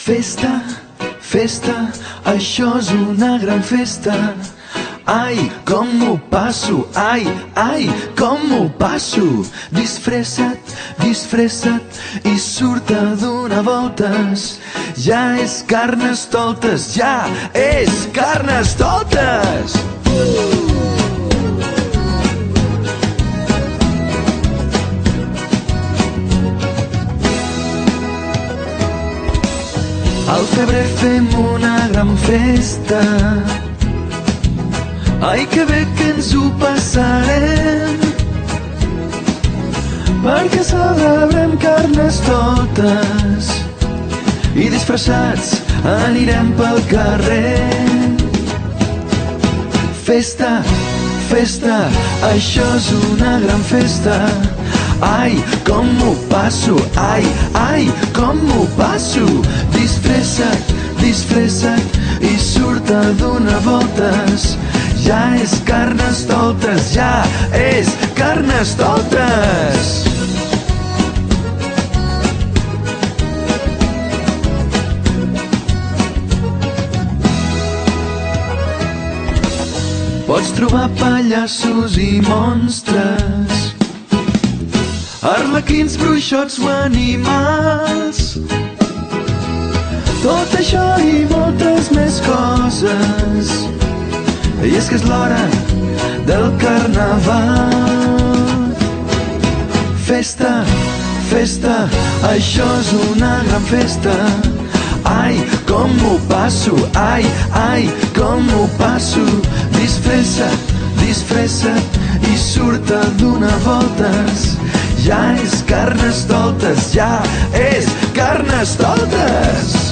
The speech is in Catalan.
Festa, festa, això és una gran festa. Ai, com m'ho passo, ai, ai, com m'ho passo. Disfressa't, disfressa't i surt a donar voltes. Ja és Carnestoltes, ja és Carnestoltes. Al febrer fem una gran festa. Ai, que bé que ens ho passarem, perquè celebrem Carnestoltes i disfressats anirem pel carrer. Festa, festa, això és una gran festa. Ai, com m'ho passo, ai, ai, com m'ho passo. Disfressa't, disfressa't i surt a donar voltes. Ja és Carnestoltes, ja és Carnestoltes. Pots trobar pallassos i monstres, arlequins, bruixots o animals. Tot això i moltes més coses. I és que és l'hora del carnaval. Festa, festa, això és una gran festa. Ai, com m'ho passo, ai, ai, com m'ho passo. Disfressa't, disfressa't i surt a donar voltes. Ja és Carnestoltes, ja és Carnestoltes.